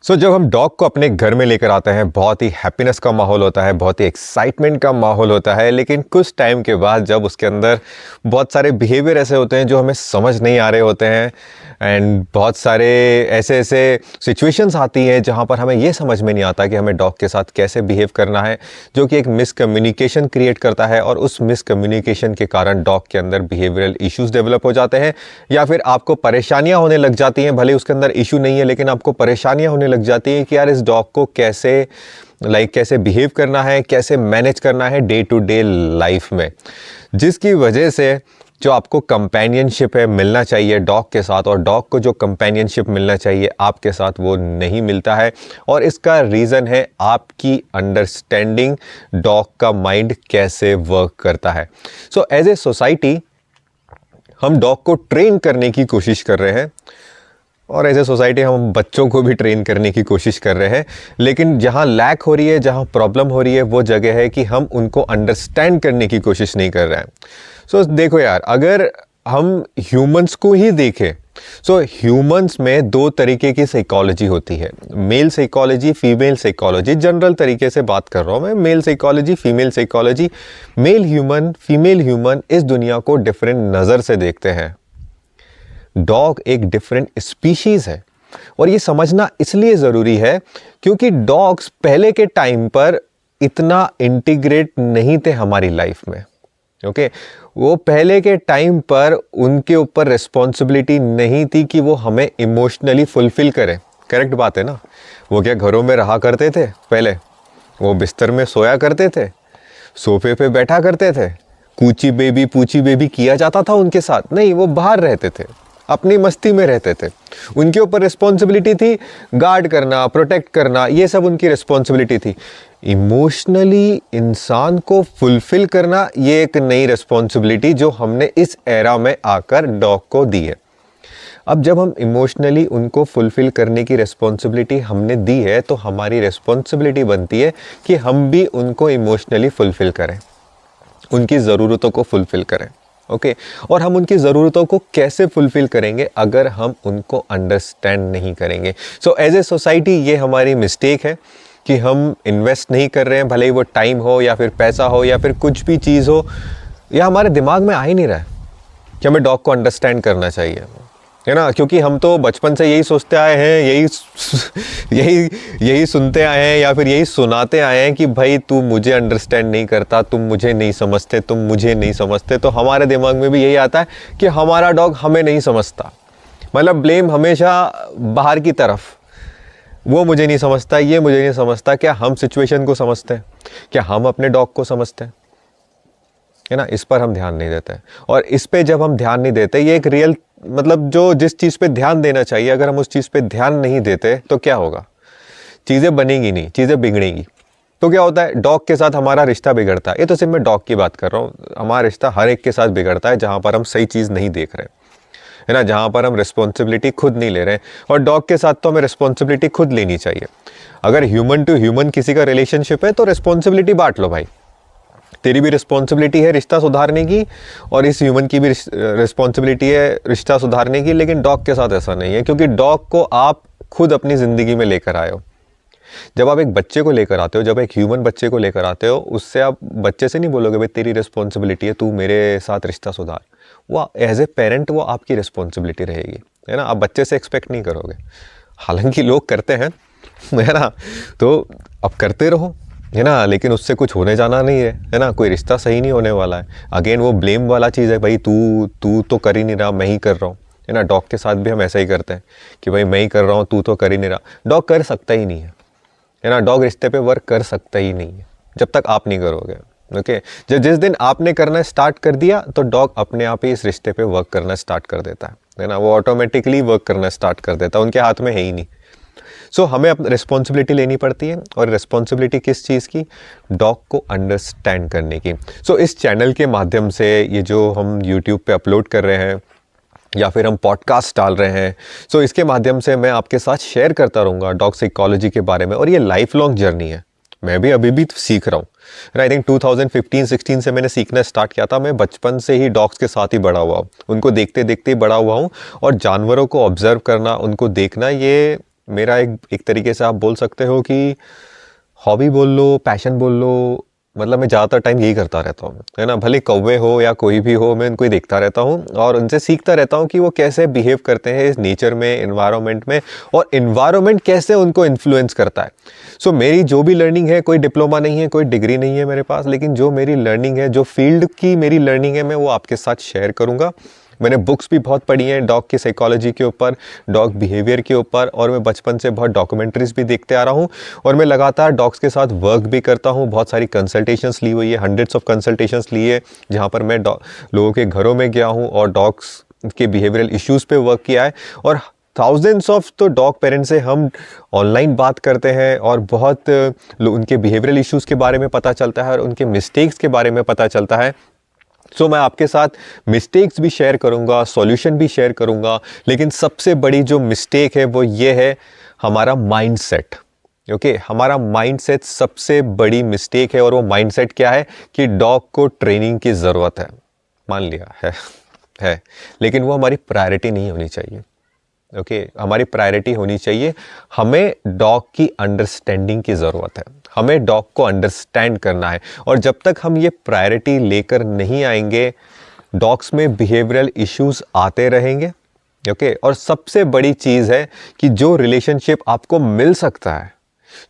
जब हम डॉग को अपने घर में लेकर आते हैं, बहुत ही हैप्पीनेस का माहौल होता है, बहुत ही एक्साइटमेंट का माहौल होता है। लेकिन कुछ टाइम के बाद जब उसके अंदर बहुत सारे बिहेवियर ऐसे होते हैं जो हमें समझ नहीं आ रहे होते हैं, एंड बहुत सारे ऐसे ऐसे सिचुएशंस आती हैं जहाँ पर हमें ये समझ में नहीं आता कि हमें डॉग के साथ कैसे बिहेव करना है, जो कि एक मिसकम्युनिकेशन क्रिएट करता है। और उस मिसकम्युनिकेशन के कारण डॉग के अंदर बिहेवियरल इश्यूज डेवलप हो जाते हैं, या फिर आपको परेशानियां होने लग जाती हैं। भले उसके अंदर इशू नहीं है, लेकिन आपको परेशानियां होने लग जाती हैं कि यार इस डॉग को कैसे बिहेव करना है, कैसे मैनेज करना है डे टू डे लाइफ में, जिसकी वजह से जो आपको कंपेनियनशिप है मिलना चाहिए डॉग के साथ, और डॉग को जो कंपेनियनशिप मिलना चाहिए आपके साथ, वो नहीं मिलता है। और इसका रीज़न है आपकी अंडरस्टैंडिंग डॉग का माइंड कैसे वर्क करता है। एज ए सोसाइटी हम डॉग को ट्रेन करने की कोशिश कर रहे हैं, और एज ए सोसाइटी हम बच्चों को भी ट्रेन करने की कोशिश कर रहे हैं। लेकिन जहाँ लैक हो रही है, जहाँ प्रॉब्लम हो रही है, वो जगह है कि हम उनको अंडरस्टैंड करने की कोशिश नहीं कर रहे हैं। देखो यार, अगर हम ह्यूमंस को ही देखें, ह्यूमंस में दो तरीके की साइकोलॉजी होती है, male psychology, female psychology. General तरीके से बात कर रहा हूँ मैं, male psychology, female psychology. Male human, female human इस दुनिया को डिफरेंट नज़र से देखते हैं। डॉग एक डिफरेंट स्पीशीज़ है, और ये समझना इसलिए ज़रूरी है क्योंकि डॉग्स पहले के टाइम पर इतना इंटीग्रेट नहीं थे हमारी लाइफ में। ओके, वो पहले के टाइम पर उनके ऊपर रिस्पॉन्सिबिलिटी नहीं थी कि वो हमें इमोशनली फुलफिल करें। करेक्ट बात है ना। वो क्या घरों में रहा करते थे पहले? वो बिस्तर में सोया करते थे, सोफे पे बैठा करते थे, पूची बेबी किया जाता था उनके साथ? नहीं, वो बाहर रहते थे, अपनी मस्ती में रहते थे। उनके ऊपर रिस्पॉन्सिबिलिटी थी गार्ड करना, प्रोटेक्ट करना, ये सब उनकी रिस्पॉन्सिबिलिटी थी। इमोशनली इंसान को फुलफिल करना, ये एक नई रिस्पॉन्सिबिलिटी जो हमने इस एरा में आकर डॉग को दी है। अब जब हम इमोशनली उनको फुलफिल करने की रिस्पॉन्सिबिलिटी हमने दी है, तो हमारी रिस्पॉन्सिबिलिटी बनती है कि हम भी उनको इमोशनली फुलफिल करें, उनकी ज़रूरतों को फुलफिल करें। ओके, और हम उनकी ज़रूरतों को कैसे फुलफिल करेंगे अगर हम उनको अंडरस्टैंड नहीं करेंगे? एज ए सोसाइटी ये हमारी मिस्टेक है कि हम इन्वेस्ट नहीं कर रहे हैं, भले ही वो टाइम हो या फिर पैसा हो या फिर कुछ भी चीज़ हो, या हमारे दिमाग में आ ही नहीं रहा है कि हमें डॉग को अंडरस्टैंड करना चाहिए, है ना। क्योंकि हम तो बचपन से यही सोचते आए हैं, यही सुनते आए हैं, या फिर यही सुनाते आए हैं कि भाई तू मुझे अंडरस्टैंड नहीं करता, तुम मुझे नहीं समझते, तुम मुझे नहीं समझते। तो हमारे दिमाग में भी यही आता है कि हमारा डॉग हमें नहीं समझता, मतलब ब्लेम हमेशा बाहर की तरफ, वो मुझे नहीं समझता, ये मुझे नहीं समझता। क्या हम सिचुएशन को समझते हैं? क्या हम अपने डॉग को समझते हैं? है ना, इस पर हम ध्यान नहीं देते। और इस पे जब हम ध्यान नहीं देते, ये एक रियल, मतलब जो जिस चीज़ पे ध्यान देना चाहिए, अगर हम उस चीज़ पे ध्यान नहीं देते तो क्या होगा? चीज़ें बनेंगी नहीं, चीज़ें बिगड़ेंगी। तो क्या होता है? डॉग के साथ हमारा रिश्ता बिगड़ता है। ये तो सिर्फ मैं डॉग की बात कर रहा हूँ, हमारा रिश्ता हर एक के साथ बिगड़ता है जहाँ पर हम सही चीज़ नहीं देख रहे, है ना, जहाँ पर हम रिस्पॉन्सिबिलिटी खुद नहीं ले रहे हैं। और डॉग के साथ तो हमें रिस्पॉन्सिबिलिटी खुद लेनी चाहिए। अगर ह्यूमन टू ह्यूमन किसी का रिलेशनशिप है तो रिस्पॉन्सिबिलिटी बांट लो भाई। तेरी भी रिस्पॉन्सिबिलिटी है रिश्ता सुधारने की, और इस ह्यूमन की भी रिस्पॉन्सिबिलिटी है रिश्ता सुधारने की। लेकिन डॉग के साथ ऐसा नहीं है, क्योंकि डॉग को आप खुद अपनी ज़िंदगी में लेकर आए हो। जब आप एक बच्चे को लेकर आते हो, जब एक ह्यूमन बच्चे को लेकर आते हो, उससे आप बच्चे से नहीं बोलोगे भाई तेरी रिस्पॉन्सिबिलिटी है, तू मेरे साथ रिश्ता सुधार। वो एज ए पेरेंट वो आपकी रिस्पॉन्सिबिलिटी रहेगी, है ना। आप बच्चे से एक्सपेक्ट नहीं करोगे, हालांकि लोग करते हैं, है ना। तो अब करते रहो, है ना, लेकिन उससे कुछ होने जाना नहीं है ना, कोई रिश्ता सही नहीं होने वाला है। अगेन वो ब्लेम वाला चीज़ है, भाई तू तो कर ही नहीं रहा, मैं ही कर रहा हूँ, है ना। डॉग के साथ भी हम ऐसा ही करते हैं कि भाई मैं ही कर रहा हूँ, तू तो कर ही नहीं रहा। डॉग कर सकता ही नहीं है ना। डॉग रिश्ते पे वर्क कर सकता ही नहीं है जब तक आप नहीं करोगे। ओके, जिस दिन आपने करना स्टार्ट कर दिया तो डॉग अपने आप ही इस रिश्ते पे वर्क करना स्टार्ट कर देता है ना। वो ऑटोमेटिकली वर्क करना स्टार्ट कर देता है, उनके हाथ में है ही नहीं। हमें अपनी रिस्पॉन्सिबिलिटी लेनी पड़ती है, और रिस्पॉन्सिबिलिटी किस चीज़ की? डॉग को अंडरस्टैंड करने की। इस चैनल के माध्यम से, ये जो हम यूट्यूब पे अपलोड कर रहे हैं या फिर हम पॉडकास्ट डाल रहे हैं, इसके माध्यम से मैं आपके साथ शेयर करता रहूँगा डॉग साइकोलॉजी के बारे में। और ये लाइफ लॉन्ग जर्नी है, मैं भी अभी भी सीख रहा हूँ। आई थिंक 2015-16 से मैंने सीखना स्टार्ट किया था। मैं बचपन से ही डॉग्स के साथ ही बड़ा हुआ हूँ, उनको देखते देखते ही बड़ा हुआ हूँ। और जानवरों को ऑब्जर्व करना, उनको देखना, ये मेरा एक तरीके से आप बोल सकते हो कि हॉबी बोल लो, पैशन बोल लो, मतलब मैं ज़्यादातर टाइम यही करता रहता हूँ, है ना। भले कौवे हो या कोई भी हो, मैं उनको ही देखता रहता हूँ और उनसे सीखता रहता हूँ कि वो कैसे बिहेव करते हैं इस नेचर में, इन्वायरमेंट में, और इन्वायरमेंट कैसे उनको इन्फ्लुएंस करता है। सो मेरी जो भी लर्निंग है, कोई डिप्लोमा नहीं है, कोई डिग्री नहीं है मेरे पास, लेकिन जो मेरी लर्निंग है, जो फील्ड की मेरी लर्निंग है, मैं वो आपके साथ शेयर करूँगा। मैंने बुक्स भी बहुत पढ़ी हैं डॉग की साइकोलॉजी के ऊपर, डॉग बिहेवियर के ऊपर, और मैं बचपन से बहुत डॉक्यूमेंट्रीज भी देखते आ रहा हूँ और मैं लगातार डॉग्स के साथ वर्क भी करता हूँ। बहुत सारी कंसल्टेशंस ली हुई है, हंड्रेड्स ऑफ कंसल्टेशंस ली है, जहाँ पर मैं लोगों के घरों में गया हूँ और डॉग्स के बिहेवियरल इश्यूज़ पे वर्क किया है। और थाउजेंड्स ऑफ तो डॉग पेरेंट्स से हम ऑनलाइन बात करते हैं और बहुत उनके बिहेवियरल इश्यूज़ के बारे में पता चलता है और उनके मिस्टेक्स के बारे में पता चलता है। सो मैं आपके साथ मिस्टेक्स भी शेयर करूंगा, सॉल्यूशन भी शेयर करूंगा, लेकिन सबसे बड़ी जो मिस्टेक है वो ये है हमारा माइंडसेट। ओके, हमारा माइंडसेट सबसे बड़ी मिस्टेक है। और वो माइंडसेट क्या है कि डॉग को ट्रेनिंग की ज़रूरत है, मान लिया है, लेकिन वो हमारी प्रायोरिटी नहीं होनी चाहिए। ओके, हमारी प्रायोरिटी होनी चाहिए, हमें डॉग की अंडरस्टैंडिंग की ज़रूरत है, हमें डॉग को अंडरस्टैंड करना है। और जब तक हम ये प्रायोरिटी लेकर नहीं आएंगे, डॉग्स में बिहेवियरल इश्यूज आते रहेंगे। ओके, और सबसे बड़ी चीज़ है कि जो रिलेशनशिप आपको मिल सकता है,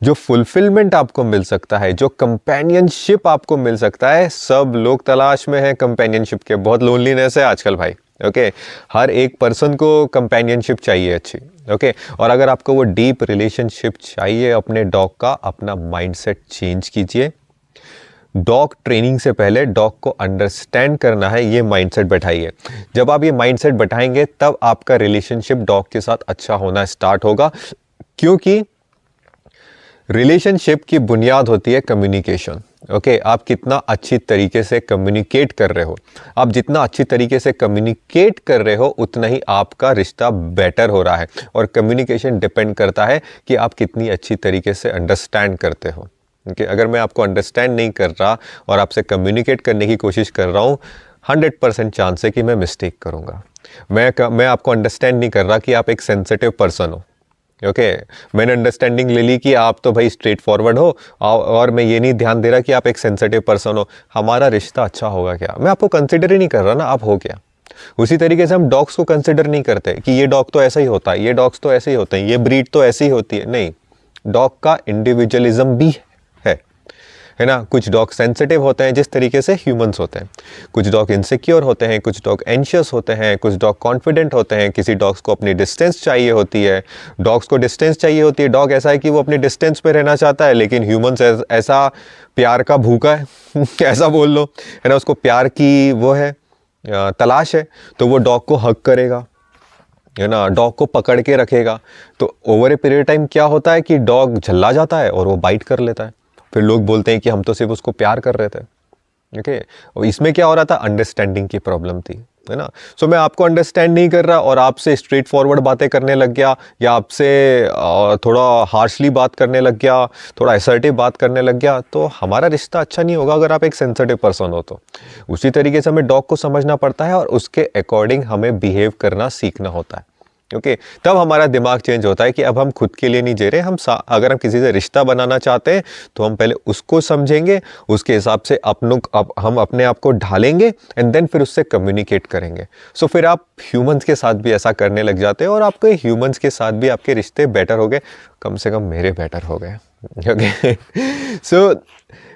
जो फुलफिलमेंट आपको मिल सकता है, जो कंपेनियनशिप आपको मिल सकता है, सब लोग तलाश में है कंपेनियनशिप के। बहुत लोनलीनेस है आजकल भाई। ओके, हर एक पर्सन को कंपेनियनशिप चाहिए अच्छी। ओके, और अगर आपको वो डीप रिलेशनशिप चाहिए अपने डॉग का, अपना माइंडसेट चेंज कीजिए। डॉग ट्रेनिंग से पहले डॉग को अंडरस्टैंड करना है, ये माइंडसेट बैठाइए। जब आप ये माइंडसेट बैठाएंगे तब आपका रिलेशनशिप डॉग के साथ अच्छा होना स्टार्ट होगा, क्योंकि रिलेशनशिप की बुनियाद होती है कम्युनिकेशन। ओके, आप कितना अच्छी तरीके से कम्युनिकेट कर रहे हो, आप जितना अच्छी तरीके से कम्युनिकेट कर रहे हो उतना ही आपका रिश्ता बेटर हो रहा है। और कम्युनिकेशन डिपेंड करता है कि आप कितनी अच्छी तरीके से अंडरस्टैंड करते हो। ओके, अगर मैं आपको अंडरस्टैंड नहीं कर रहा और आपसे कम्युनिकेट करने की कोशिश कर रहा हूँ, 100% चांस है कि मैं मिस्टेक करूँगा। मैं आपको अंडरस्टैंड नहीं कर रहा कि आप एक सेंसिटिव पर्सन हो। ओके, मैंने अंडरस्टैंडिंग ले ली कि आप तो भाई स्ट्रेट फॉरवर्ड हो, और मैं ये नहीं ध्यान दे रहा कि आप एक सेंसिटिव पर्सन हो। हमारा रिश्ता अच्छा होगा क्या? मैं आपको कंसिडर ही नहीं कर रहा ना, आप हो क्या। उसी तरीके से हम डॉग्स को कंसिडर नहीं करते कि ये डॉग तो ऐसा ही होता है, ये डॉग्स तो ऐसे ही होते हैं, ये ब्रीड तो ऐसी ही होती है। नहीं, डॉग का इंडिविजुअलिज्म भी है ना। कुछ डॉग सेंसिटिव होते हैं जिस तरीके से ह्यूमंस होते हैं, कुछ डॉग इनसिक्योर होते हैं, कुछ डॉग एंशियस होते हैं, कुछ डॉग कॉन्फिडेंट होते हैं, किसी डॉग्स को अपनी डिस्टेंस चाहिए होती है। डॉग्स को डिस्टेंस चाहिए होती है, डॉग ऐसा है कि वो अपनी डिस्टेंस पे रहना चाहता है, लेकिन ह्यूमंस ऐसा प्यार का भूखा है ऐसा बोल लो, है ना। उसको प्यार की वो है तलाश है, तो वो डॉग को हग करेगा, है ना, डॉग को पकड़ के रखेगा। तो ओवर ए पीरियड टाइम क्या होता है कि डॉग झल्ला जाता है और वो बाइट कर लेता है। फिर लोग बोलते हैं कि हम तो सिर्फ उसको प्यार कर रहे थे। ओके, और इसमें क्या हो रहा था, अंडरस्टैंडिंग की प्रॉब्लम थी, है ना। सो मैं आपको अंडरस्टैंड नहीं कर रहा और आपसे स्ट्रेट फॉरवर्ड बातें करने लग गया, या आपसे थोड़ा हार्शली बात करने लग गया, थोड़ा असर्टिव बात करने लग गया, तो हमारा रिश्ता अच्छा नहीं होगा अगर आप एक सेंसिटिव पर्सन हो तो। उसी तरीके से हमें डॉग को समझना पड़ता है और उसके अकॉर्डिंग हमें बिहेव करना सीखना होता है। ओके, तब हमारा दिमाग चेंज होता है कि अब हम खुद के लिए नहीं जी रहे, अगर हम किसी से रिश्ता बनाना चाहते हैं तो हम पहले उसको समझेंगे, उसके हिसाब से हम अपने आप को ढालेंगे एंड देन फिर उससे कम्युनिकेट करेंगे। सो फिर आप ह्यूमंस के साथ भी ऐसा करने लग जाते हैं और आपके ह्यूमंस के साथ भी आपके रिश्ते बेटर हो गए, कम से कम मेरे बेटर हो गए। ओके, सो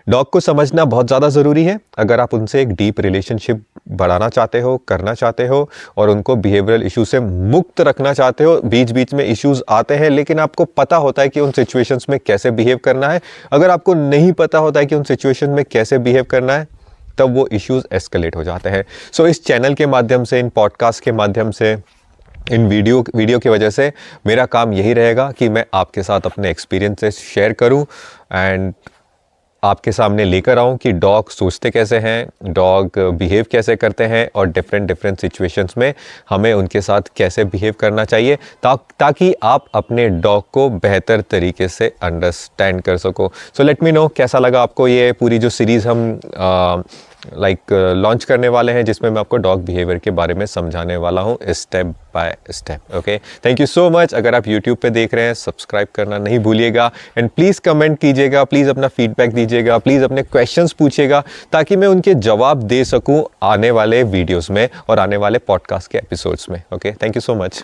डॉग को समझना बहुत ज़्यादा ज़रूरी है अगर आप उनसे एक डीप रिलेशनशिप बढ़ाना चाहते हो, करना चाहते हो, और उनको बिहेवियरल इशू से मुक्त रखना चाहते हो। बीच बीच में इश्यूज आते हैं, लेकिन आपको पता होता है कि उन सिचुएशंस में कैसे बिहेव करना है। अगर आपको नहीं पता होता है कि उन सिचुएशन में कैसे बिहेव करना है, तब वो इश्यूज एस्केलेट हो जाते हैं। सो इस चैनल के माध्यम से, इन पॉडकास्ट के माध्यम से, इन वीडियो की वजह से मेरा काम यही रहेगा कि मैं आपके साथ अपने एक्सपीरियंसेस शेयर करूं एंड आपके सामने लेकर आऊं कि डॉग सोचते कैसे हैं, डॉग बिहेव कैसे करते हैं, और डिफरेंट सिचुएशंस में हमें उनके साथ कैसे बिहेव करना चाहिए, ताकि आप अपने डॉग को बेहतर तरीके से अंडरस्टैंड कर सको। सो लेट मी नो कैसा लगा आपको ये पूरी जो सीरीज़ हम लॉन्च करने वाले हैं, जिसमें मैं आपको डॉग बिहेवियर के बारे में समझाने वाला हूँ step by step. Okay, thank you so much. अगर आप यूट्यूब पे देख रहे हैं, सब्सक्राइब करना नहीं भूलिएगा एंड प्लीज़ कमेंट कीजिएगा, प्लीज़ अपना फीडबैक दीजिएगा, प्लीज़ अपने क्वेश्चंस पूछिएगा ताकि मैं उनके जवाब दे सकूँ आने वाले वीडियोज़ में और आने वाले पॉडकास्ट के एपिसोड्स में। Okay, thank you so much.